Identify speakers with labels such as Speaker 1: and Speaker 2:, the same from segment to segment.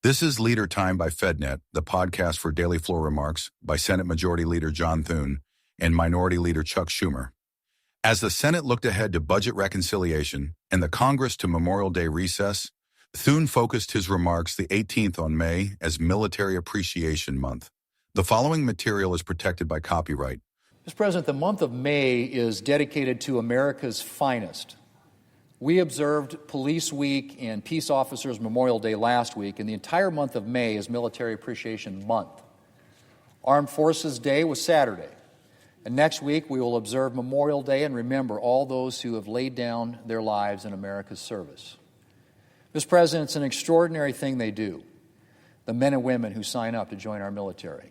Speaker 1: This is Leader Time by FedNet, the podcast for daily floor remarks by Senate Majority Leader John Thune and Minority Leader Chuck Schumer. As the Senate looked ahead to budget reconciliation and the Congress to Memorial Day recess, Thune focused his remarks the 18th on May as Military Appreciation Month. The following material is protected by copyright.
Speaker 2: Mr. President, the month of May is dedicated to America's finest. We observed Police Week and Peace Officers Memorial Day last week, and the entire month of May is Military Appreciation Month. Armed Forces Day was Saturday, and next week we will observe Memorial Day and remember all those who have laid down their lives in America's service. Mr. President, it's an extraordinary thing they do, the men and women who sign up to join our military.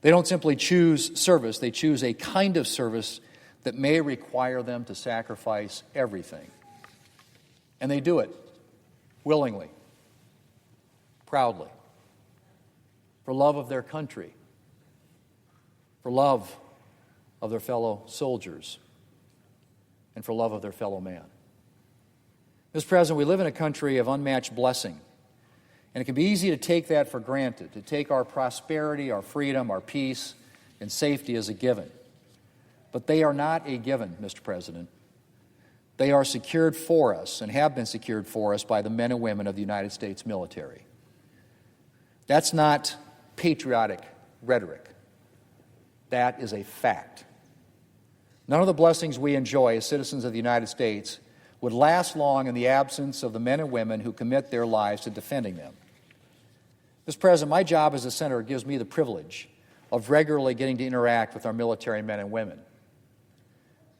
Speaker 2: They don't simply choose service, they choose a kind of service that may require them to sacrifice everything. And they do it willingly, proudly, for love of their country, for love of their fellow soldiers, and for love of their fellow man. Mr. President, we live in a country of unmatched blessing, and it can be easy to take that for granted, to take our prosperity, our freedom, our peace, and safety as a given. But they are not a given, Mr. President. They are secured for us and have been secured for us by the men and women of the United States military. That's not patriotic rhetoric. That is a fact. None of the blessings we enjoy as citizens of the United States would last long in the absence of the men and women who commit their lives to defending them. Mr. President, my job as a senator gives me the privilege of regularly getting to interact with our military men and women.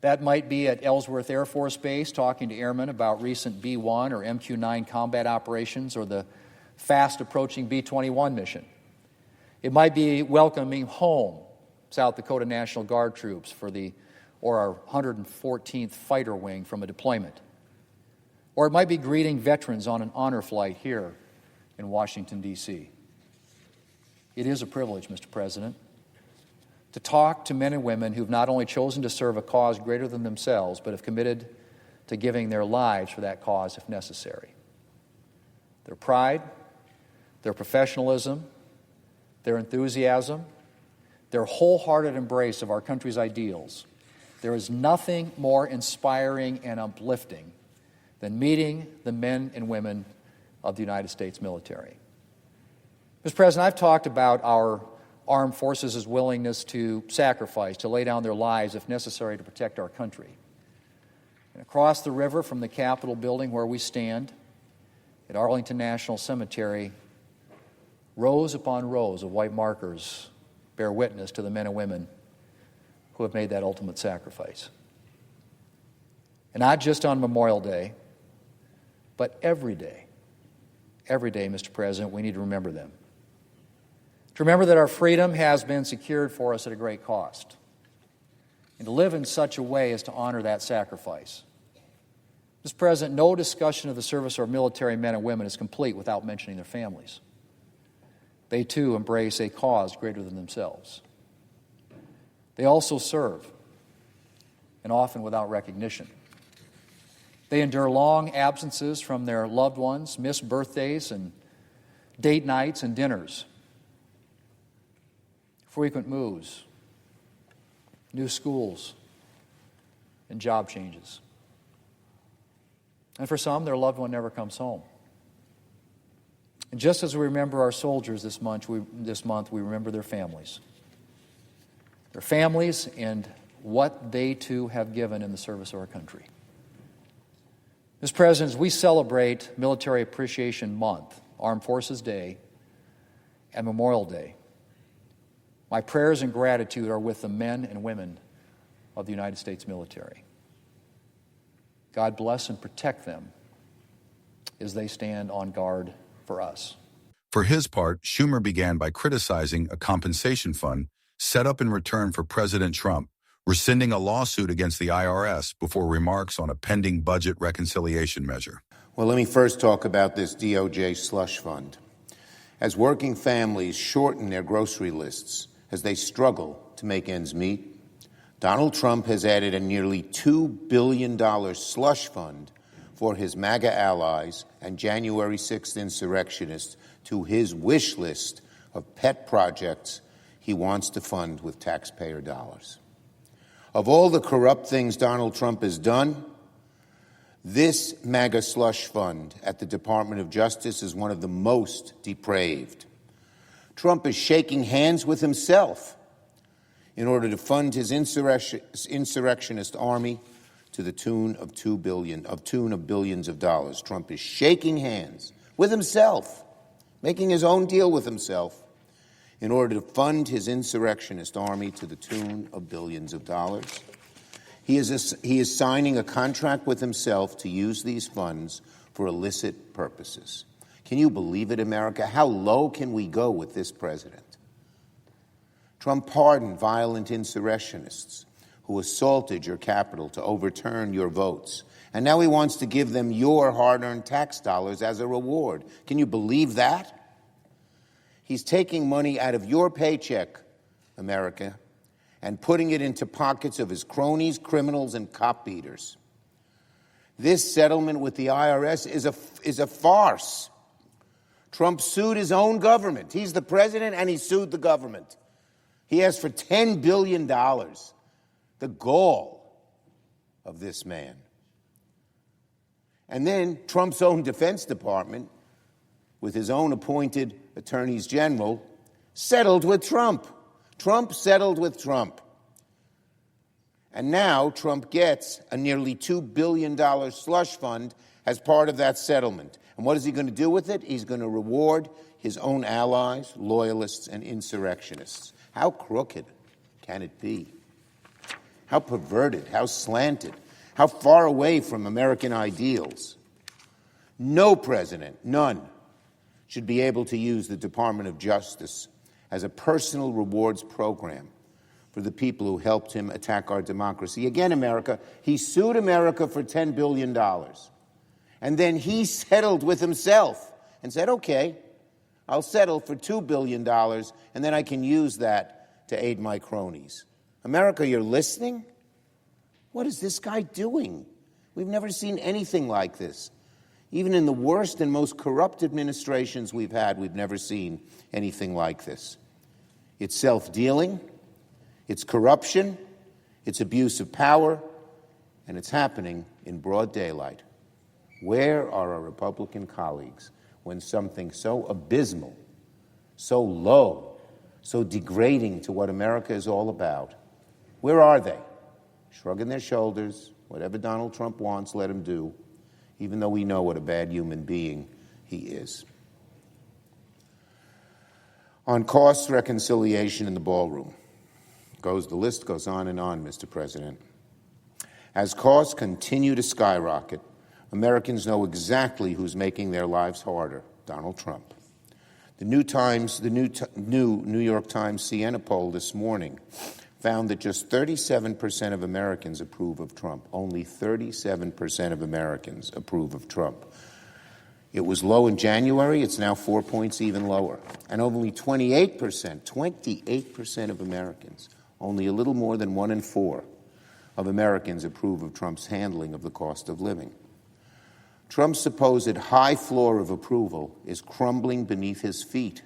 Speaker 2: That might be at Ellsworth Air Force Base, talking to airmen about recent B-1 or MQ-9 combat operations or the fast-approaching B-21 mission. It might be welcoming home South Dakota National Guard troops or our 114th Fighter Wing from a deployment. Or it might be greeting veterans on an honor flight here in Washington, D.C. It is a privilege, Mr. President, to talk to men and women who've not only chosen to serve a cause greater than themselves, but have committed to giving their lives for that cause if necessary. Their pride, their professionalism, their enthusiasm, their wholehearted embrace of our country's ideals. There is nothing more inspiring and uplifting than meeting the men and women of the United States military. Mr. President, I've talked about our armed forces' willingness to sacrifice, to lay down their lives if necessary to protect our country. And across the river from the Capitol building where we stand, at Arlington National Cemetery, rows upon rows of white markers bear witness to the men and women who have made that ultimate sacrifice. And not just on Memorial Day, but every day, Mr. President, we need to remember them. To remember that our freedom has been secured for us at a great cost, and to live in such a way as to honor that sacrifice. Mr. President, no discussion of the service of our military men and women is complete without mentioning their families. They, too, embrace a cause greater than themselves. They also serve, and often without recognition. They endure long absences from their loved ones, missed birthdays and date nights and dinners, frequent moves, new schools, and job changes. And for some, their loved one never comes home. And just as we remember our soldiers this month, we remember their families. Their families and what they too have given in the service of our country. Mr. President, as we celebrate Military Appreciation Month, Armed Forces Day, and Memorial Day, my prayers and gratitude are with the men and women of the United States military. God bless and protect them as they stand on guard for us.
Speaker 1: For his part, Schumer began by criticizing a compensation fund set up in return for President Trump, rescinding a lawsuit against the IRS before remarks on a pending budget reconciliation measure.
Speaker 3: Well, let me first talk about this DOJ slush fund. As working families shorten their grocery lists, as they struggle to make ends meet, Donald Trump has added a nearly $2 billion slush fund for his MAGA allies and January 6th insurrectionists to his wish list of pet projects he wants to fund with taxpayer dollars. Of all the corrupt things Donald Trump has done, this MAGA slush fund at the Department of Justice is one of the most depraved. Trump is shaking hands with himself in order to fund his insurrectionist army to the tune of billions of dollars. Trump is shaking hands with himself, making his own deal with himself in order to fund his insurrectionist army to the tune of billions of dollars. He is signing a contract with himself to use these funds for illicit purposes. Can you believe it, America? How low can we go with this president? Trump pardoned violent insurrectionists who assaulted your Capitol to overturn your votes. And now he wants to give them your hard-earned tax dollars as a reward. Can you believe that? He's taking money out of your paycheck, America, and putting it into pockets of his cronies, criminals, and cop beaters. This settlement with the IRS is a farce. Trump sued his own government. He's the president, and he sued the government. He asked for $10 billion. The gall of this man. And then Trump's own Defense Department, with his own appointed attorneys general, settled with Trump. Trump settled with Trump. And now Trump gets a nearly $2 billion slush fund as part of that settlement. And what is he going to do with it? He's going to reward his own allies, loyalists, and insurrectionists. How crooked can it be? How perverted, how slanted, how far away from American ideals. No president, none, should be able to use the Department of Justice as a personal rewards program for the people who helped him attack our democracy. Again, America, he sued America for $10 billion. And then he settled with himself and said, okay, I'll settle for $2 billion, and then I can use that to aid my cronies. America, you're listening? What is this guy doing? We've never seen anything like this. Even in the worst and most corrupt administrations we've had, we've never seen anything like this. It's self-dealing, it's corruption, it's abuse of power, and it's happening in broad daylight. Where are our Republican colleagues when something so abysmal, so low, so degrading to what America is all about? Where are they? Shrugging their shoulders, whatever Donald Trump wants, let him do, even though we know what a bad human being he is. On cost reconciliation in the ballroom, the list goes on and on, Mr. President. As costs continue to skyrocket, Americans know exactly who's making their lives harder: Donald Trump. The new New York Times Siena poll this morning found that just 37% of Americans approve of Trump. Only 37% of Americans approve of Trump. It was low in January. It's now 4 points even lower. And only 28% of Americans, only a little more than 1 in 4 of Americans approve of Trump's handling of the cost of living. Trump's supposed high floor of approval is crumbling beneath his feet,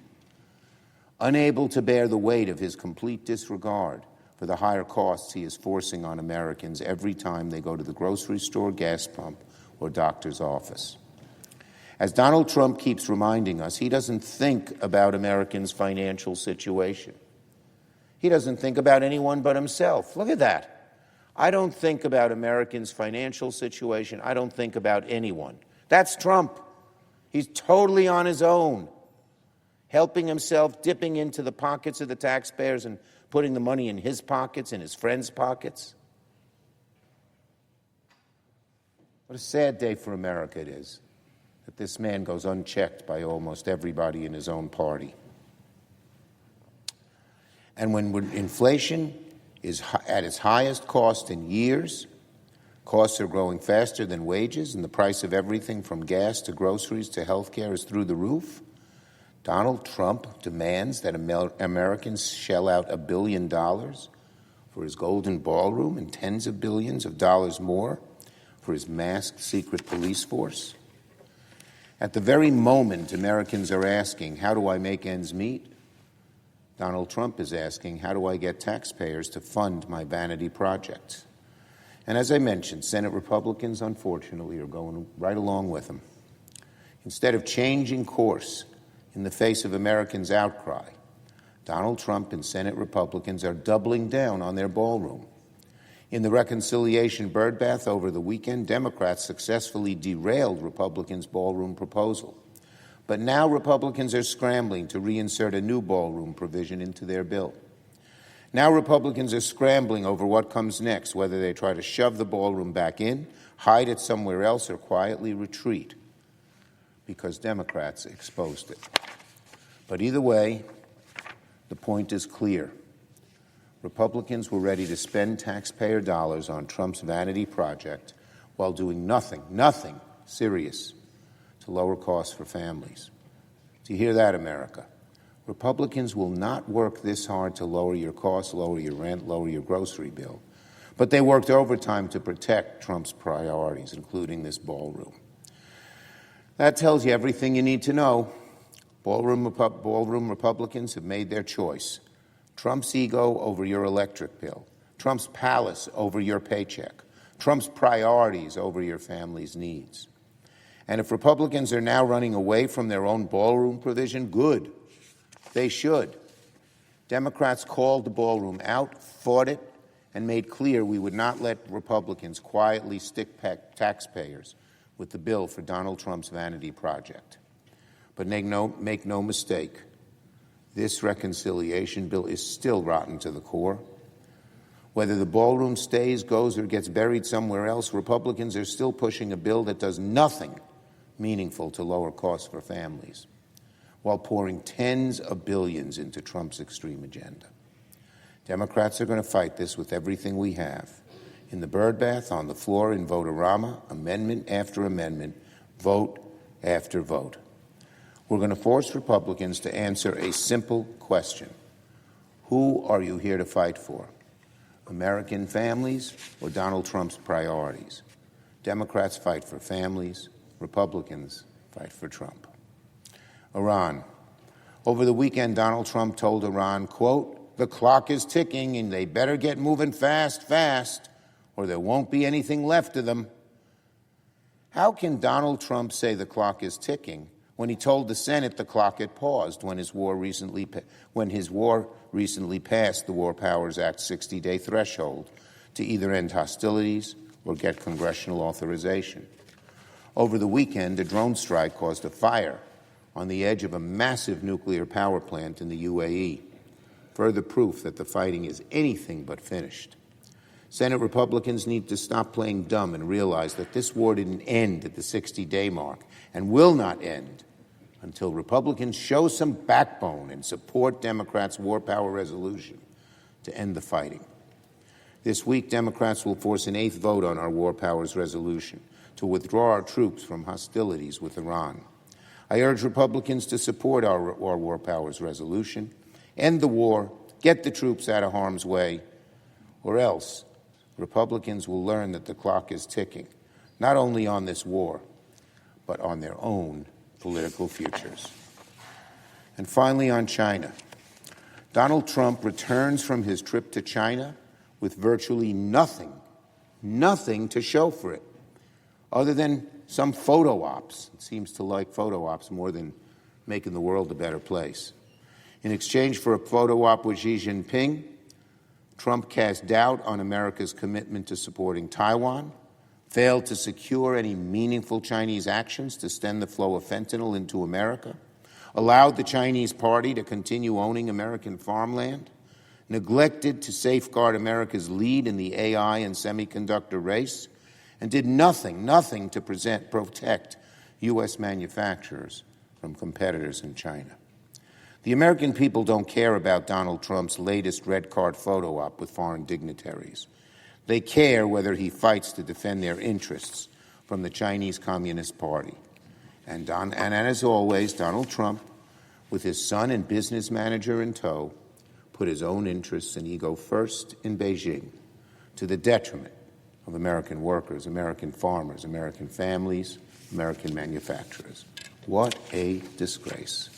Speaker 3: unable to bear the weight of his complete disregard for the higher costs he is forcing on Americans every time they go to the grocery store, gas pump, or doctor's office. As Donald Trump keeps reminding us, he doesn't think about Americans' financial situation. He doesn't think about anyone but himself. Look at that. I don't think about Americans' financial situation. I don't think about anyone. That's Trump. He's totally on his own, helping himself, dipping into the pockets of the taxpayers and putting the money in his pockets and his friends' pockets. What a sad day for America it is that this man goes unchecked by almost everybody in his own party. And when inflation is at its highest cost in years, costs are growing faster than wages, and the price of everything from gas to groceries to health care is through the roof, Donald Trump demands that Americans shell out $1 billion for his golden ballroom and tens of billions of dollars more for his masked secret police force? At the very moment Americans are asking, how do I make ends meet? Donald Trump is asking, how do I get taxpayers to fund my vanity projects? And as I mentioned, Senate Republicans, unfortunately, are going right along with him. Instead of changing course in the face of Americans' outcry, Donald Trump and Senate Republicans are doubling down on their ballroom. In the reconciliation birdbath over the weekend, Democrats successfully derailed Republicans' ballroom proposal. But now Republicans are scrambling to reinsert a new ballroom provision into their bill. Now Republicans are scrambling over what comes next, whether they try to shove the ballroom back in, hide it somewhere else, or quietly retreat, because Democrats exposed it. But either way, the point is clear. Republicans were ready to spend taxpayer dollars on Trump's vanity project while doing nothing serious to lower costs for families. Do you hear that, America? Republicans will not work this hard to lower your costs, lower your rent, lower your grocery bill. But they worked overtime to protect Trump's priorities, including this ballroom. That tells you everything you need to know. Ballroom Republicans have made their choice. Trump's ego over your electric bill. Trump's palace over your paycheck. Trump's priorities over your family's needs. And if Republicans are now running away from their own ballroom provision, good. They should. Democrats called the ballroom out, fought it, and made clear we would not let Republicans quietly stick taxpayers with the bill for Donald Trump's vanity project. But make no mistake, this reconciliation bill is still rotten to the core. Whether the ballroom stays, goes, or gets buried somewhere else, Republicans are still pushing a bill that does nothing meaningful to lower costs for families, while pouring tens of billions into Trump's extreme agenda. Democrats are going to fight this with everything we have. In the birdbath, on the floor, in vote-a-rama, amendment after amendment, vote after vote. We're going to force Republicans to answer a simple question. Who are you here to fight for? American families or Donald Trump's priorities? Democrats fight for families. Republicans fight for Trump. Iran. Over the weekend, Donald Trump told Iran, quote, the clock is ticking and they better get moving fast, or there won't be anything left of them. How can Donald Trump say the clock is ticking when he told the Senate the clock had paused when his war recently passed the War Powers Act 60-day threshold to either end hostilities or get congressional authorization? Over the weekend, a drone strike caused a fire on the edge of a massive nuclear power plant in the UAE, further proof that the fighting is anything but finished. Senate Republicans need to stop playing dumb and realize that this war didn't end at the 60-day mark and will not end until Republicans show some backbone and support Democrats' war power resolution to end the fighting. This week, Democrats will force an 8th vote on our war powers resolution to withdraw our troops from hostilities with Iran. I urge Republicans to support our war powers resolution, end the war, get the troops out of harm's way, or else Republicans will learn that the clock is ticking, not only on this war, but on their own political futures. And finally, on China. Donald Trump returns from his trip to China with virtually nothing to show for it, other than some photo ops. It seems to like photo ops more than making the world a better place. In exchange for a photo op with Xi Jinping, Trump cast doubt on America's commitment to supporting Taiwan, failed to secure any meaningful Chinese actions to stem the flow of fentanyl into America, allowed the Chinese party to continue owning American farmland, neglected to safeguard America's lead in the AI and semiconductor race, and did nothing to protect U.S. manufacturers from competitors in China. The American people don't care about Donald Trump's latest red card photo op with foreign dignitaries. They care whether he fights to defend their interests from the Chinese Communist Party. And as always, Donald Trump, with his son and business manager in tow, put his own interests and ego first in Beijing, to the detriment of American workers, American farmers, American families, American manufacturers. What a disgrace.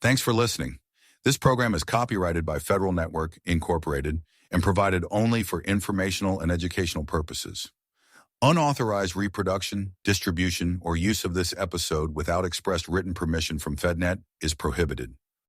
Speaker 1: Thanks for listening. This program is copyrighted by Federal Network, Incorporated, and provided only for informational and educational purposes. Unauthorized reproduction, distribution, or use of this episode without express written permission from FedNet is prohibited.